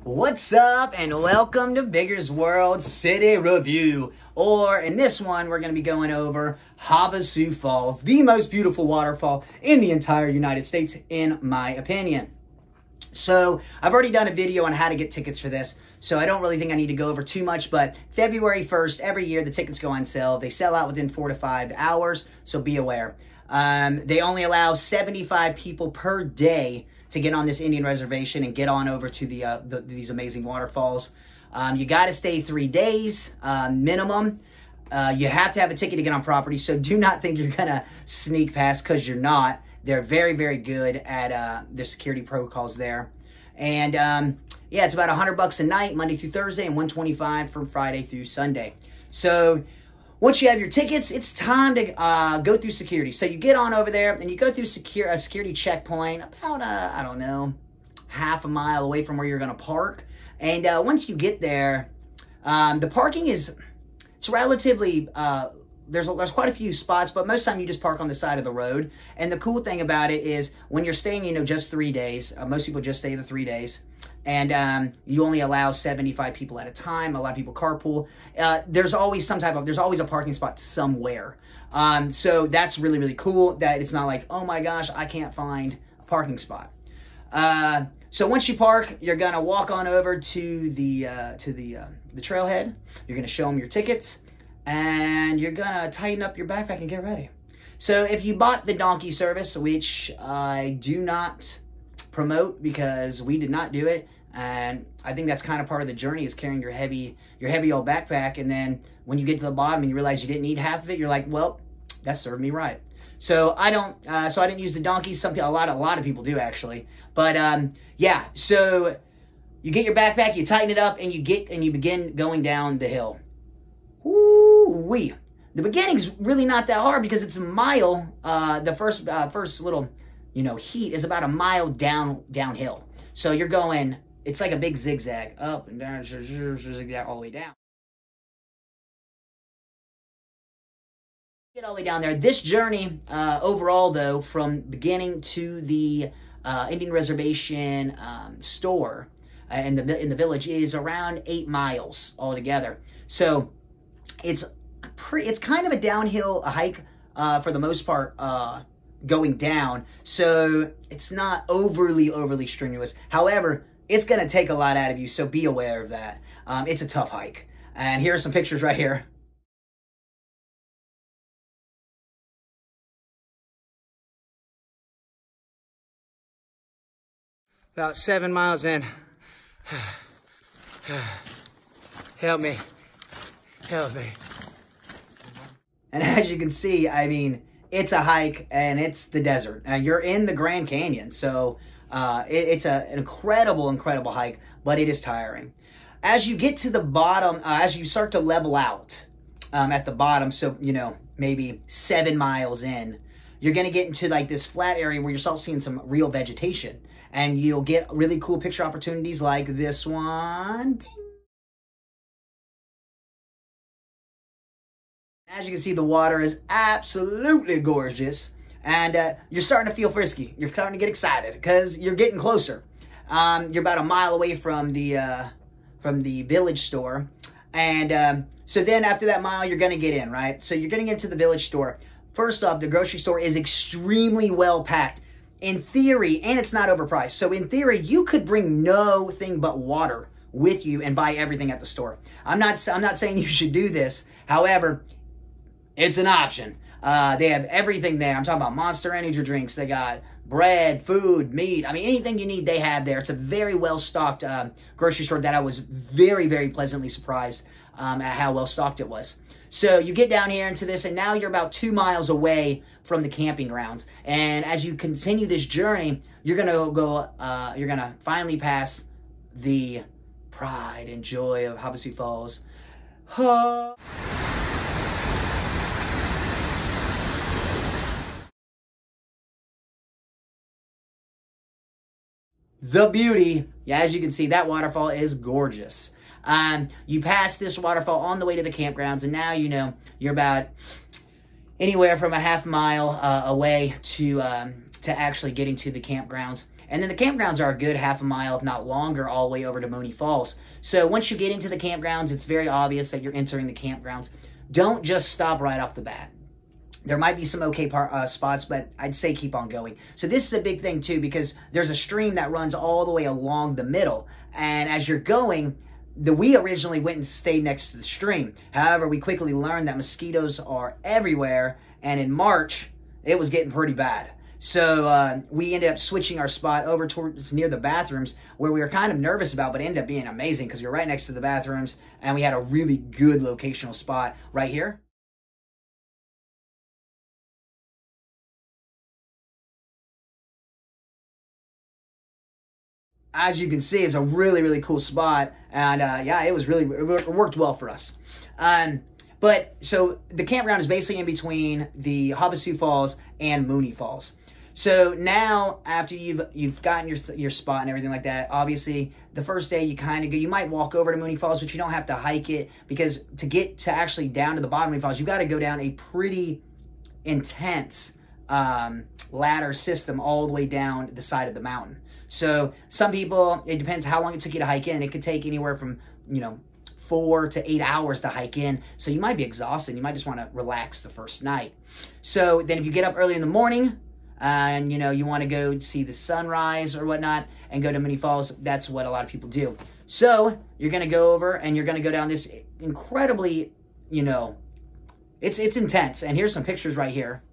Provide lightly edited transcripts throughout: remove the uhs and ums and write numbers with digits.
What's up, and welcome to Bigger's World City Review. Or in this one, we're going to be going over Havasu Falls, the most beautiful waterfall in the entire United States, in my opinion. So I've already done a video on how to get tickets for this, so I don't really think I need to go over too much, but February 1st, every year, the tickets go on sale. They sell out within 4 to 5 hours, so be aware. They only allow 75 people per day to get on this Indian reservation and get on over to these amazing waterfalls. You got to stay 3 days minimum. You have to have a ticket to get on property, so do not think you're going to sneak past, because you're not. They're very, very good at their security protocols there. And yeah, it's about $100 a night, Monday through Thursday, and $125 from Friday through Sunday. So once you have your tickets, it's time to go through security. So you get on over there, and you go through a security checkpoint about, I don't know, half a mile away from where you're going to park. And once you get there, the parking it's relatively, there's quite a few spots, but most of the time you just park on the side of the road. And the cool thing about it is when you're staying, just 3 days, most people just stay the 3 days. And you only allow 75 people at a time. A lot of people carpool. There's always a parking spot somewhere. So that's really, really cool that it's not like, oh my gosh, I can't find a parking spot. So once you park, you're gonna walk on over to the trailhead. You're gonna show them your tickets, and you're gonna tighten up your backpack and get ready. So if you bought the donkey service, which I do not promote because we did not do it, and I think that's kind of part of the journey, is carrying your heavy old backpack, and then when you get to the bottom and you realize you didn't need half of it, you're like, well, that served me right. So I didn't use the donkeys. Some people, a lot of people do actually, but yeah. So you get your backpack, you tighten it up, and you begin going down the hill. Woo-wee. The beginning's really not that hard because it's a mile. The first little, heat is about a mile downhill. So you're going, it's like a big zigzag, up and down, zigzag all the way down. Get all the way down there. This journey, overall though, from beginning to the Indian reservation store in the village is around 8 miles altogether. So it's kind of a downhill hike for the most part, going down, so it's not overly strenuous. However, it's going to take a lot out of you, so be aware of that. It's a tough hike, and here are some pictures right here. About 7 miles in. Help me. And as you can see, I mean, it's a hike, and it's the desert. You're in the Grand Canyon, so it's an incredible hike, but it is tiring. As you get to the bottom, as you start to level out at the bottom, so, maybe 7 miles in, you're going to get into like this flat area where you start seeing some real vegetation, and you'll get really cool picture opportunities like this one. Bing. As you can see, the water is absolutely gorgeous, and you're starting to feel frisky. You're starting to get excited because you're getting closer. You're about a mile away from the village store, and so then after that mile, you're going to get in, right? So you're going to get to the village store. First off, the grocery store is extremely well packed. In theory, and it's not overpriced. So in theory, you could bring nothing but water with you and buy everything at the store. I'm not saying you should do this. However, it's an option. They have everything there. I'm talking about Monster Energy drinks. They got bread, food, meat. I mean, anything you need, they have there. It's a very well-stocked grocery store that I was very, very pleasantly surprised at how well-stocked it was. So you get down here into this, and now you're about 2 miles away from the camping grounds. And as you continue this journey, you're gonna finally pass the pride and joy of Havasu Falls. The beauty, as you can see, that waterfall is gorgeous. You pass this waterfall on the way to the campgrounds, and now you're about anywhere from a half mile away to actually getting to the campgrounds. And then the campgrounds are a good half a mile, if not longer, all the way over to Mooney Falls. So once you get into the campgrounds, it's very obvious that you're entering the campgrounds. Don't just stop right off the bat. There might be some okay spots, but I'd say keep on going. So this is a big thing too, because there's a stream that runs all the way along the middle. And as you're going, we originally went and stayed next to the stream. However, we quickly learned that mosquitoes are everywhere. And in March, it was getting pretty bad. So we ended up switching our spot over towards near the bathrooms, where we were kind of nervous about, but it ended up being amazing because we were right next to the bathrooms and we had a really good locational spot right here. As you can see, it's a really, really cool spot. And yeah, it worked well for us. But so the campground is basically in between the Havasu Falls and Mooney Falls. So now, after you've gotten your spot and everything like that, obviously the first day you might walk over to Mooney Falls, but you don't have to hike it, because to get to actually down to the bottom of Mooney Falls, you got to go down a pretty intense ladder system all the way down the side of the mountain. So some people, it depends how long it took you to hike in. It could take anywhere from 4 to 8 hours to hike in. So you might be exhausted. You might just want to relax the first night. So then if you get up early in the morning and you want to go see the sunrise or whatnot and go to Mooney Falls, that's what a lot of people do. So you're going to go over and you're going to go down this incredibly, it's intense. And here's some pictures right here.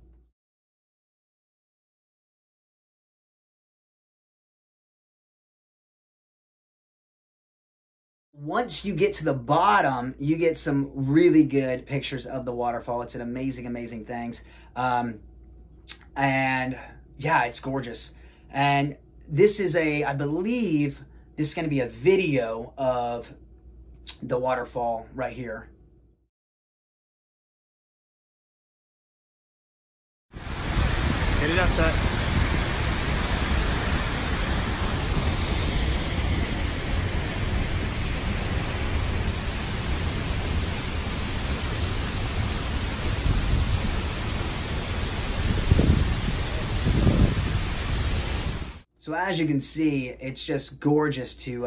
Once you get to the bottom, you get some really good pictures of the waterfall. It's an amazing, amazing thing. And yeah, it's gorgeous. And this is I believe this is going to be a video of the waterfall right here. Get it up, Tut. So as you can see, it's just gorgeous to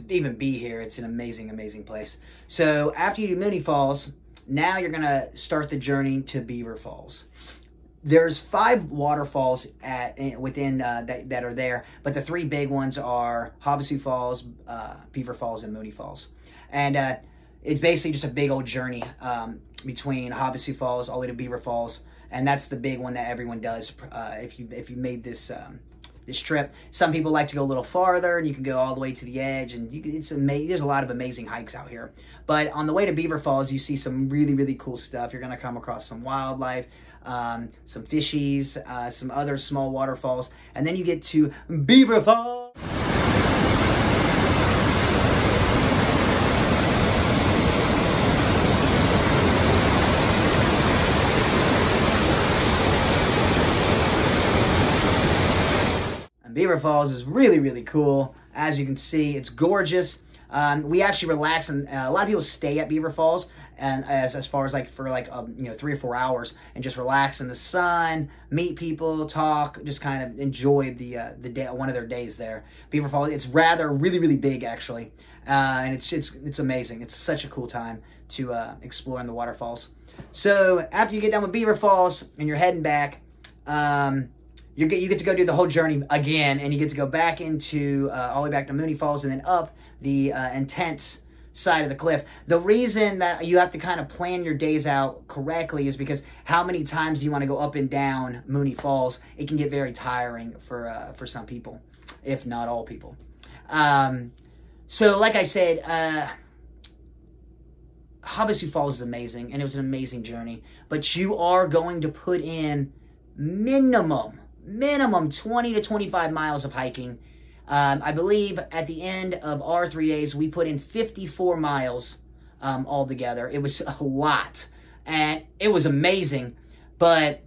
even be here. It's an amazing, amazing place. So after you do Mooney Falls, now you're gonna start the journey to Beaver Falls. There's 5 waterfalls within that are there, but the 3 big ones are Havasu Falls, Beaver Falls, and Mooney Falls. And it's basically just a big old journey between Havasu Falls all the way to Beaver Falls. And that's the big one that everyone does if you made this this trip. Some people like to go a little farther, and you can go all the way to the edge, and it's amazing. There's a lot of amazing hikes out here. But on the way to Beaver Falls, you see some really, really cool stuff. You're going to come across some wildlife, some fishies, some other small waterfalls, and then you get to Beaver Falls. Beaver Falls is really, really cool. As you can see, it's gorgeous. We actually relax, and a lot of people stay at Beaver Falls, and as far as for 3 or 4 hours, and just relax in the sun, meet people, talk, just kind of enjoy the day, one of their days there. Beaver Falls, it's really, really big actually, and it's amazing. It's such a cool time to explore in the waterfalls. So after you get done with Beaver Falls and you're heading back, you get to go do the whole journey again, and you get to go back into all the way back to Mooney Falls and then up the intense side of the cliff. The reason that you have to kind of plan your days out correctly is because how many times do you want to go up and down Mooney Falls? It can get very tiring for some people, if not all people. So like I said, Havasu Falls is amazing, and it was an amazing journey, but you are going to put in minimum 20 to 25 miles of hiking. I believe at the end of our 3 days, we put in 54 miles altogether. It was a lot, and it was amazing, but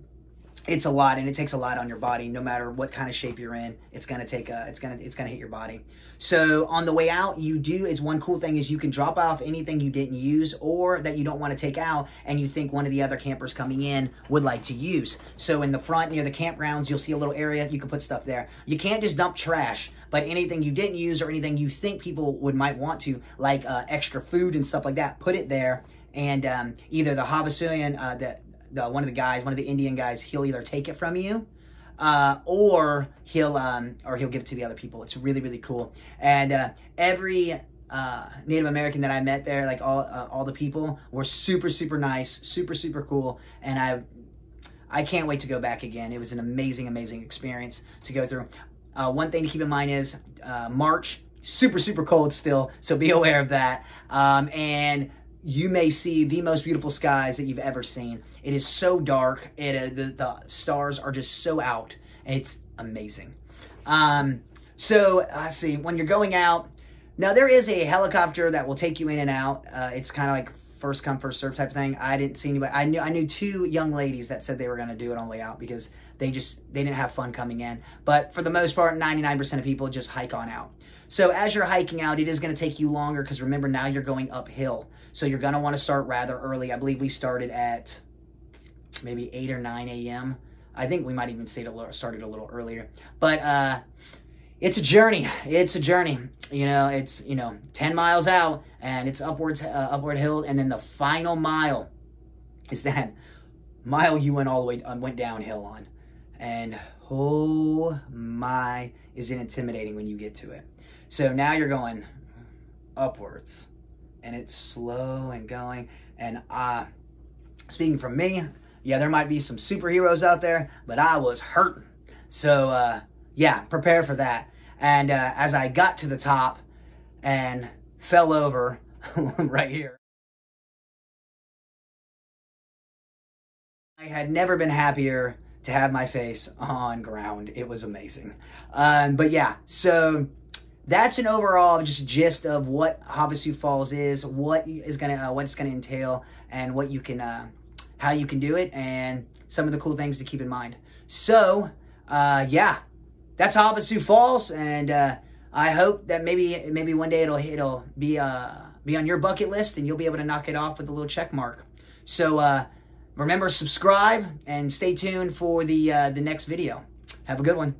it's a lot, and it takes a lot on your body. No matter what kind of shape you're in, it's gonna take it's gonna hit your body. So on the way out, one cool thing is you can drop off anything you didn't use or that you don't want to take out, and you think one of the other campers coming in would like to use. So in the front near the campgrounds, you'll see a little area you can put stuff there. You can't just dump trash, but anything you didn't use or anything you think people might want to, like extra food and stuff like that, put it there. And either the Havasuian, one of the Indian guys, he'll either take it from you, or he'll give it to the other people. It's really, really cool. And every Native American that I met there, like all the people, were super, super nice, super, super cool. And I can't wait to go back again. It was an amazing, amazing experience to go through. One thing to keep in mind is March, super, super cold still, so be aware of that. And you may see the most beautiful skies that you've ever seen. It is so dark. The stars are just so out. It's amazing. So let's see, when you're going out, now there is a helicopter that will take you in and out. It's kind of like first come, first serve type of thing. I didn't see anybody. I knew 2 young ladies that said they were going to do it on the way out because they didn't have fun coming in. But for the most part, 99% of people just hike on out. So as you're hiking out, it is going to take you longer because remember, now you're going uphill. So you're going to want to start rather early. I believe we started at maybe 8 or 9 a.m. I think we might even started a little earlier. But it's a journey. It's a journey. It's 10 miles out, and it's upward hill, and then the final mile is that mile you went downhill on. And oh my, is it intimidating when you get to it. So now you're going upwards, and it's slow and going. And speaking from me, yeah, there might be some superheroes out there, but I was hurting. So yeah, prepare for that. And as I got to the top and fell over right here, I had never been happier to have my face on ground. It was amazing. But yeah, so that's an overall just gist of what Havasu Falls is, what it's gonna entail, and what you can, how you can do it, and some of the cool things to keep in mind. So yeah, that's Havasu Falls, and I hope that maybe one day it'll be on your bucket list, and you'll be able to knock it off with a little check mark. So remember, subscribe and stay tuned for the next video. Have a good one.